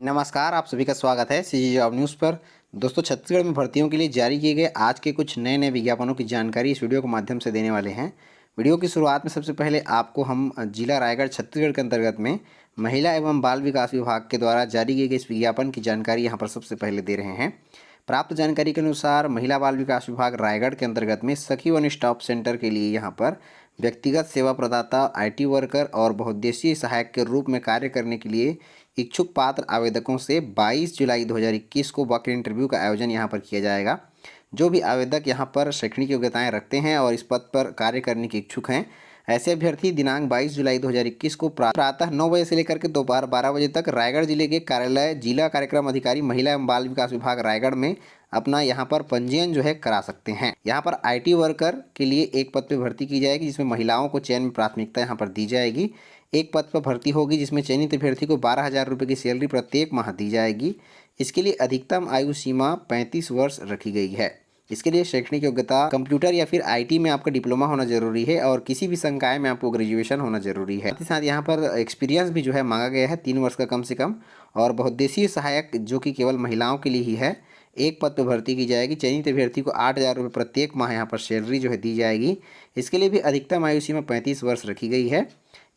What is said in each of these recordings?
नमस्कार, आप सभी का स्वागत है सीजी जॉब न्यूज़ पर। दोस्तों, छत्तीसगढ़ में भर्तियों के लिए जारी किए गए आज के कुछ नए विज्ञापनों की जानकारी इस वीडियो के माध्यम से देने वाले हैं। वीडियो की शुरुआत में सबसे पहले आपको हम जिला रायगढ़ छत्तीसगढ़ के अंतर्गत में महिला एवं बाल विकास विभाग के द्वारा जारी किए गए इस विज्ञापन की जानकारी यहाँ पर सबसे पहले दे रहे हैं। प्राप्त जानकारी के अनुसार महिला बाल विकास विभाग रायगढ़ के अंतर्गत में सखी वन स्टॉप सेंटर के लिए यहाँ पर व्यक्तिगत सेवा प्रदाता, आईटी वर्कर और बहुउद्देशीय सहायक के रूप में कार्य करने के लिए इच्छुक पात्र आवेदकों से 22 जुलाई 2021 को वॉक इन इंटरव्यू का आयोजन यहाँ पर किया जाएगा। जो भी आवेदक यहाँ पर शैक्षणिक योग्यताएं रखते हैं और इस पद पर कार्य करने के इच्छुक हैं, ऐसे अभ्यर्थी दिनांक 22 जुलाई 2021 को प्रातः 9 बजे से लेकर के दोपहर 12 बजे तक रायगढ़ जिले के कार्यालय जिला कार्यक्रम अधिकारी महिला एवं बाल विकास विभाग रायगढ़ में अपना यहाँ पर पंजीयन जो है करा सकते हैं। यहाँ पर आईटी वर्कर के लिए एक पद पर भर्ती की जाएगी, जिसमें महिलाओं को चयन में प्राथमिकता यहाँ पर दी जाएगी। एक पद पर भर्ती होगी जिसमें चयनित अभ्यर्थी को 12,000 रुपये की सैलरी प्रत्येक माह दी जाएगी। इसके लिए अधिकतम आयु सीमा 35 वर्ष रखी गई है। इसके लिए शैक्षणिक योग्यता कंप्यूटर या फिर आईटी में आपका डिप्लोमा होना जरूरी है और किसी भी संकाय में आपको ग्रेजुएशन होना जरूरी है। साथ ही साथ यहाँ पर एक्सपीरियंस भी जो है मांगा गया है 3 वर्ष का कम से कम। और बहुउद्देशीय सहायक जो कि केवल महिलाओं के लिए ही है, एक पद पर भर्ती की जाएगी। चयनित अभ्यर्थी को 8,000 रुपये प्रत्येक माह यहाँ पर सैलरी जो है दी जाएगी। इसके लिए भी अधिकतम आयु सीमा 35 वर्ष रखी गई है।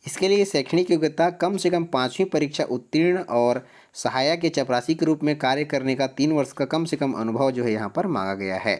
इसके लिए शैक्षणिक योग्यता कम से कम 5वीं परीक्षा उत्तीर्ण और सहायक या चपरासी के रूप में कार्य करने का 3 वर्ष का कम से कम अनुभव जो है यहाँ पर मांगा गया है।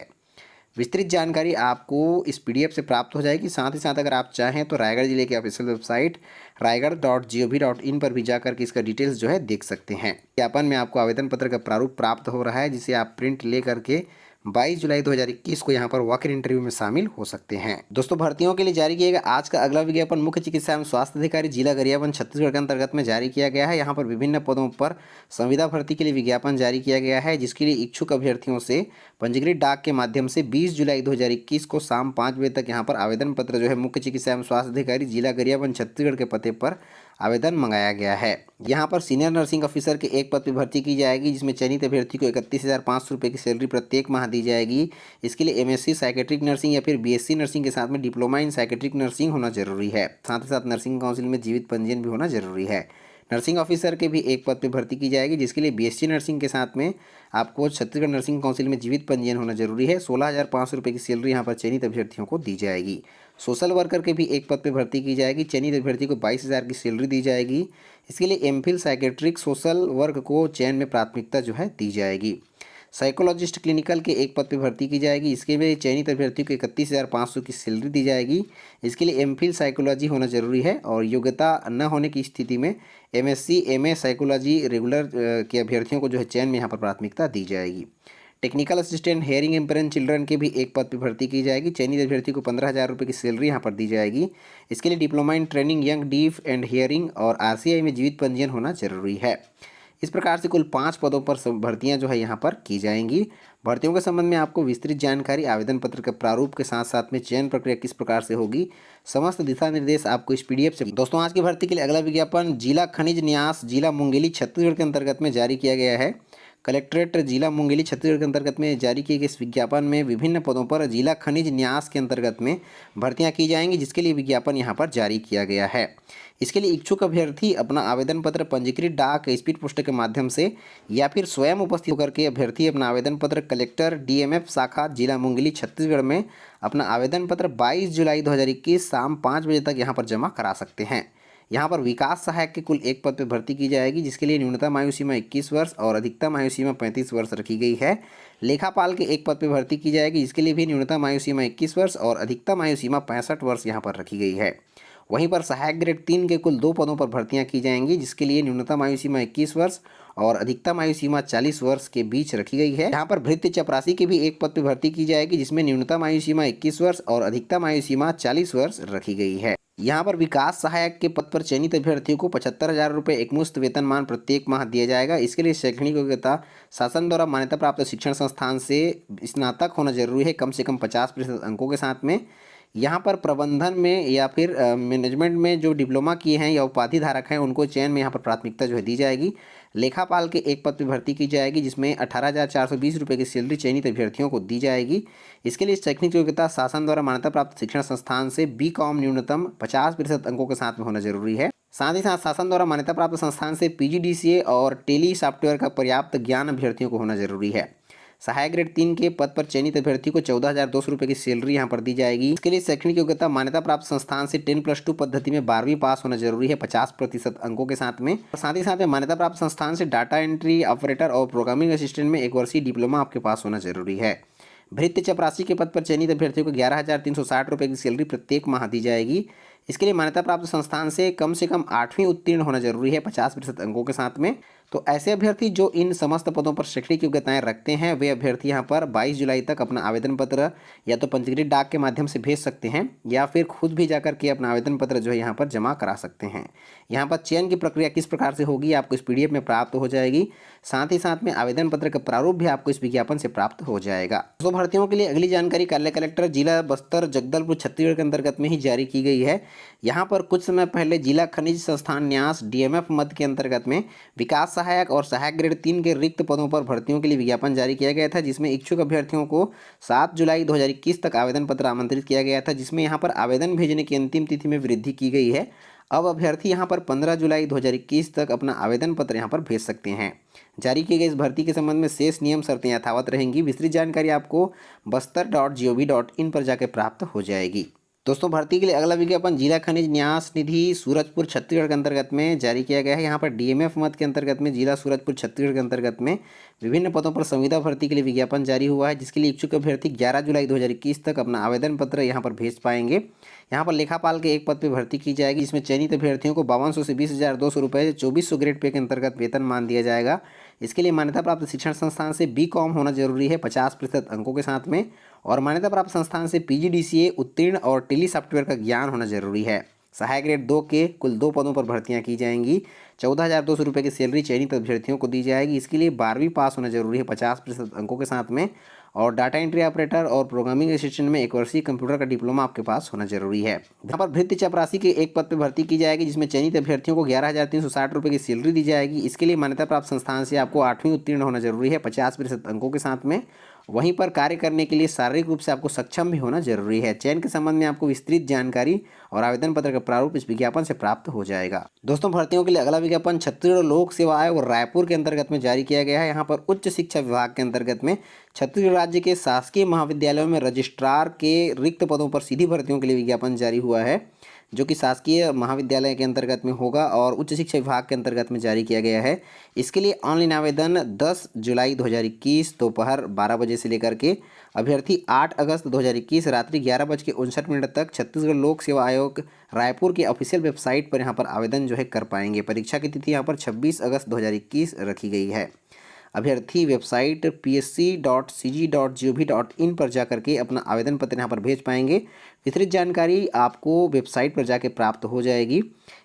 विस्तृत जानकारी आपको इस पीडीएफ से प्राप्त हो जाएगी। साथ ही साथ अगर आप चाहें तो रायगढ़ जिले की ऑफिशियल वेबसाइट raigad.gov.in पर भी जाकर के इसका डिटेल्स जो है देख सकते हैं। विज्ञापन में आपको आवेदन पत्र का प्रारूप प्राप्त हो रहा है, जिसे आप प्रिंट ले करके 22 जुलाई 2021 को यहाँ पर वॉक इन इंटरव्यू में शामिल हो सकते हैं। दोस्तों, भर्तियों के लिए जारी किया गया आज का अगला विज्ञापन मुख्य चिकित्सा एवं स्वास्थ्य अधिकारी जिला गरियाबंद छत्तीसगढ़ के अंतर्गत में जारी किया गया है। यहाँ पर विभिन्न पदों पर संविदा भर्ती के लिए विज्ञापन जारी किया गया है, जिसके लिए इच्छुक अभ्यर्थियों से पंजीकृत डाक के माध्यम से 20 जुलाई 2021 को शाम 5 बजे तक यहाँ पर आवेदन पत्र जो है मुख्य चिकित्सा एवं स्वास्थ्य अधिकारी जिला गरियाबंद छत्तीसगढ़ के पते पर आवेदन मंगाया गया है। यहाँ पर सीनियर नर्सिंग ऑफिसर के एक पद पर भर्ती की जाएगी, जिसमें चयनित अभ्यर्थी को 31,500 रुपये की सैलरी प्रत्येक माह दी जाएगी। इसके लिए एमएससी साइकेट्रिक नर्सिंग या फिर बीएससी नर्सिंग के साथ में डिप्लोमा इन साइकेट्रिक नर्सिंग होना जरूरी है। साथ ही साथ नर्सिंग काउंसिल में जीवित पंजीयन भी होना जरूरी है। नर्सिंग ऑफिसर के भी एक पद पर भर्ती की जाएगी, जिसके लिए बीएससी नर्सिंग के साथ में आपको छत्तीसगढ़ नर्सिंग काउंसिल में जीवित पंजीयन होना जरूरी है। 16,500 रुपये की सैलरी यहाँ पर चयनित अभ्यर्थियों को दी जाएगी। सोशल वर्कर के भी एक पद पर भर्ती की जाएगी। चयनित अभ्यर्थी को 22,000 की सैलरी दी जाएगी। इसके लिए एमफिल साइकेट्रिक सोशल वर्क को चयन में प्राथमिकता जो है दी जाएगी। साइकोलॉजिस्ट क्लिनिकल के एक पद पर भर्ती की जाएगी। इसके लिए चयनित अभ्यर्थी को 31,500 की सैलरी दी जाएगी। इसके लिए एमफिल साइकोलॉजी होना जरूरी है और योग्यता न होने की स्थिति में एमएससी एमए साइकोलॉजी रेगुलर के अभ्यर्थियों को जो है चयन में यहाँ पर प्राथमिकता दी जाएगी। Technical assistant hearing impaired children के भी एक पद पर भर्ती की जाएगी। चयनित अभ्यर्थी को 15,000 रुपये की सैलरी यहाँ पर दी जाएगी। इसके लिए diploma in training young deaf and hearing और आरसीआई में जीवित पंजीयन होना जरूरी है। इस प्रकार से कुल 5 पदों पर भर्तियां जो है यहाँ पर की जाएंगी। भर्तियों के संबंध में आपको विस्तृत जानकारी आवेदन पत्र के प्रारूप के साथ साथ में चयन प्रक्रिया किस प्रकार से होगी, समस्त दिशा निर्देश आपको इस पीडीएफ से। दोस्तों, आज की भर्ती के लिए अगला विज्ञापन जिला खनिज न्यास जिला मुंगेली छत्तीसगढ़ के अंतर्गत में जारी किया गया है। कलेक्ट्रेट जिला मुंगेली छत्तीसगढ़ के अंतर्गत में जारी किए गए इस विज्ञापन में विभिन्न पदों पर जिला खनिज न्यास के अंतर्गत में भर्तियां की जाएंगी, जिसके लिए विज्ञापन यहां पर जारी किया गया है। इसके लिए इच्छुक अभ्यर्थी अपना आवेदन पत्र पंजीकृत डाक स्पीड पोस्ट के माध्यम से या फिर स्वयं उपस्थित होकर के अभ्यर्थी अपना आवेदन पत्र कलेक्टर डीएमएफ शाखा जिला मुंगेली छत्तीसगढ़ में अपना आवेदन पत्र 22 जुलाई 2021 शाम 5 बजे तक यहाँ पर जमा करा सकते हैं। यहाँ पर विकास सहायक के कुल एक पद पर भर्ती की जाएगी, जिसके लिए न्यूनतम आयु सीमा 21 वर्ष और अधिकतम आयु सीमा 35 वर्ष रखी गई है। लेखापाल के एक पद पर भर्ती की जाएगी, जिसके लिए भी न्यूनतम आयु सीमा 21 वर्ष और अधिकतम आयु सीमा 65 वर्ष यहाँ पर रखी गई है। वहीं पर सहायक ग्रेड 3 के कुल 2 पदों पर भर्तियां की जाएंगी, जिसके लिए न्यूनतम आयु सीमा 21 वर्ष और अधिकतम आयु सीमा 40 वर्ष के बीच रखी गई है। यहाँ पर भृत्य चपरासी के भी एक पद पर भर्ती की जाएगी, जिसमें न्यूनतम आयु सीमा 21 वर्ष और अधिकतम आयु सीमा 40 वर्ष रखी गई है। यहाँ पर विकास सहायक के पद पर चयनित अभ्यर्थियों को 75,000 रुपये एकमुश्त वेतनमान प्रत्येक माह दिया जाएगा। इसके लिए शैक्षणिक योग्यता शासन द्वारा मान्यता प्राप्त शिक्षण संस्थान से स्नातक होना जरूरी है, कम से कम 50% अंकों के साथ में। यहाँ पर प्रबंधन में या फिर मैनेजमेंट में जो डिप्लोमा किए हैं या उपाधि धारक हैं, उनको चयन में यहाँ पर प्राथमिकता जो है दी जाएगी। लेखापाल के एक पद पर भर्ती की जाएगी, जिसमें 18,420 रुपये की सैलरी चयनित अभ्यर्थियों को दी जाएगी। इसके लिए शैक्षणिक योग्यता शासन द्वारा मान्यता प्राप्त शिक्षण संस्थान से बीकॉम न्यूनतम 50% अंकों के साथ में होना जरूरी है। साथ ही साथ शासन द्वारा मान्यता प्राप्त संस्थान से PGDCA और टेली सॉफ्टवेयर का पर्याप्त ज्ञान अभ्यर्थियों को होना जरूरी है। सहायक ग्रेड 3 के पद पर चयनित अभ्यर्थी को 14,200 रुपये की सैलरी यहाँ पर दी जाएगी। इसके लिए शैक्षणिक योग्यता मान्यता प्राप्त संस्थान से 10+2 पद्धति में 12वीं पास होना जरूरी है 50% अंकों के साथ में। साथ ही साथ में मान्यता प्राप्त संस्थान से डाटा एंट्री ऑपरेटर और प्रोग्रामिंग असिस्टेंट में 1 वर्षीय डिप्लोमा आपके पास होना जरूरी है। भृत्य चपरासी के पद पर चयनित अभ्यर्थियों को 11,360 रुपये की सैलरी प्रत्येक माह दी जाएगी। इसके लिए मान्यता प्राप्त संस्थान से कम 8वीं उत्तीर्ण होना जरूरी है 50% अंकों के साथ में। तो ऐसे अभ्यर्थी जो इन समस्त पदों पर शैक्षणिक योग्यताएं रखते हैं वे अभ्यर्थी यहाँ पर 22 जुलाई तक अपना आवेदन पत्र या तो पंजीकृत डाक के माध्यम से भेज सकते हैं या फिर खुद भी जाकर के अपना आवेदन पत्र जो है यहाँ पर जमा करा सकते हैं। यहाँ पर चयन की प्रक्रिया किस प्रकार से होगी आपको इस PDF में प्राप्त हो जाएगी। साथ ही साथ में आवेदन पत्र का प्रारूप भी आपको इस विज्ञापन से प्राप्त हो जाएगा। तो भर्तियों के लिए अगली जानकारी कार्यालय कलेक्टर जिला बस्तर जगदलपुर छत्तीसगढ़ के अंतर्गत में ही जारी की गई है। यहाँ पर कुछ समय पहले जिला खनिज संस्थान न्यास DMF मद के अंतर्गत में विकास सहायक और सहायक ग्रेड 3 के रिक्त पदों पर भर्तियों के लिए विज्ञापन जारी किया गया था, जिसमें इच्छुक अभ्यर्थियों को 7 जुलाई 2021 तक आवेदन पत्र आमंत्रित किया गया था, जिसमें यहाँ पर आवेदन भेजने की अंतिम तिथि में वृद्धि की गई है। अब अभ्यर्थी यहाँ पर 15 जुलाई 2021 तक अपना आवेदन पत्र यहाँ पर भेज सकते हैं। जारी किए गए इस भर्ती के संबंध में शेष नियम शर्तें यथावत रहेंगी। विस्तृत जानकारी आपको bastar.gov.in पर जाकर प्राप्त हो जाएगी। दोस्तों भर्ती के लिए अगला विज्ञापन जिला खनिज न्यास निधि सूरजपुर छत्तीसगढ़ के अंतर्गत में जारी किया गया है। यहाँ पर DMF मद के अंतर्गत में जिला सूरजपुर छत्तीसगढ़ के अंतर्गत में विभिन्न पदों पर संविदा भर्ती के लिए विज्ञापन जारी हुआ है, जिसके लिए इच्छुक अभ्यर्थी 11 जुलाई 2021 तक अपना आवेदन पत्र यहाँ पर भेज पाएंगे। यहाँ पर लेखापाल के एक पद पर भर्ती की जाएगी, जिसमें चयनित अभ्यर्थियों को 5200 से 20,200 रुपये 2400 ग्रेड पे के अंतर्गत वेतन मान दिया जाएगा। इसके लिए मान्यता प्राप्त शिक्षण संस्थान से BCom होना जरूरी है 50% अंकों के साथ में, और मान्यता प्राप्त संस्थान से PGDCA उत्तीर्ण और टेली सॉफ्टवेयर का ज्ञान होना जरूरी है। सहायक ग्रेड 2 के कुल 2 पदों पर भर्तियां की जाएंगी। 14,200 रुपये की सैलरी चयनित अभ्यर्थियों को दी जाएगी। इसके लिए 12वीं पास होना जरूरी है 50% अंकों के साथ में, और डाटा एंट्री ऑपरेटर और प्रोग्रामिंग असिस्टेंट में 1 वर्षीय कंप्यूटर का डिप्लोमा आपके पास होना जरूरी है। यहाँ पर भृत्य चपरासी के एक पद पर भर्ती की जाएगी, जिसमें चयनित अभ्यर्थियों को 11,360 रुपये की सैलरी दी जाएगी। इसके लिए मान्यता प्राप्त संस्थान से आपको 8वीं उत्तीर्ण होना जरूरी है 50% अंकों के साथ में। वहीं पर कार्य करने के लिए शारीरिक रूप से आपको सक्षम भी होना जरूरी है। चयन के संबंध में आपको विस्तृत जानकारी और आवेदन पत्र का प्रारूप इस विज्ञापन से प्राप्त हो जाएगा। दोस्तों भर्तियों के लिए अगला विज्ञापन छत्तीसगढ़ लोक सेवा आयोग और रायपुर के अंतर्गत में जारी किया गया है। यहाँ पर उच्च शिक्षा विभाग के अंतर्गत में छत्तीसगढ़ राज्य के शासकीय महाविद्यालयों में रजिस्ट्रार के रिक्त पदों पर सीधी भर्तियों के लिए विज्ञापन जारी हुआ है, जो कि शासकीय महाविद्यालय के अंतर्गत में होगा और उच्च शिक्षा विभाग के अंतर्गत में जारी किया गया है। इसके लिए ऑनलाइन आवेदन 10 जुलाई 2021 दोपहर 12 बजे से लेकर के अभ्यर्थी 8 अगस्त 2021 रात्रि 11:59 तक छत्तीसगढ़ लोक सेवा आयोग रायपुर की ऑफिशियल वेबसाइट पर यहाँ पर आवेदन जो है कर पाएंगे। परीक्षा की तिथि यहाँ पर 26 अगस्त 2021 रखी गई है। अभ्यर्थी वेबसाइट psc.cg.gov.in पर जाकर के अपना आवेदन पत्र यहाँ पर भेज पाएंगे। विस्तृत जानकारी आपको वेबसाइट पर जाके प्राप्त हो जाएगी।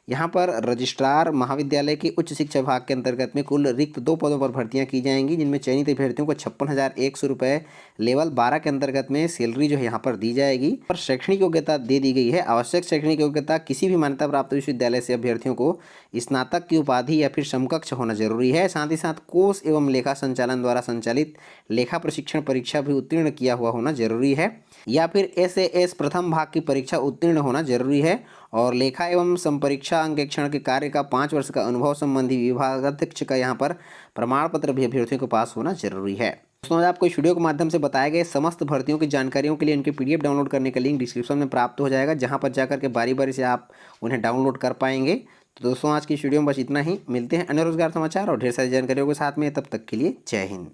यहाँ पर रजिस्ट्रार महाविद्यालय के उच्च शिक्षा विभाग के अंतर्गत में कुल रिक्त 2 पदों पर भर्तियां की जाएंगी, जिनमें चयनित अभ्यर्थियों को 56,100 रुपये लेवल 12 के अंतर्गत में सैलरी जो है यहाँ पर दी जाएगी। और शैक्षणिक योग्यता दे दी गई है। आवश्यक शैक्षणिक योग्यता किसी भी मान्यता प्राप्त विश्वविद्यालय से अभ्यर्थियों को स्नातक की उपाधि या फिर समकक्ष होना जरूरी है। साथ ही साथ कोष एवं लेखा संचालन द्वारा संचालित लेखा प्रशिक्षण परीक्षा भी उत्तीर्ण किया हुआ होना जरूरी है, या फिर SAS प्रथम भाग की परीक्षा उत्तीर्ण होना जरूरी है, और लेखा एवं संपरीक्षा अंकेक्षण के कार्य का 5 वर्ष का अनुभव संबंधी विभागाध्यक्ष का यहाँ पर प्रमाण पत्र भी अभ्यर्थियों के पास होना जरूरी है। दोस्तों आपको इस वीडियो के माध्यम से बताए गए समस्त भर्तियों की जानकारियों के लिए इनके PDF डाउनलोड करने का लिंक डिस्क्रिप्शन में प्राप्त हो जाएगा, जहाँ पर जाकर के बारी बारी से आप उन्हें डाउनलोड कर पाएंगे। तो दोस्तों आज की इस वीडियो में बस इतना ही। मिलते हैं अन्य रोजगार समाचार और ढेर सारी जानकारियों के साथ में। तब तक के लिए जय हिंद।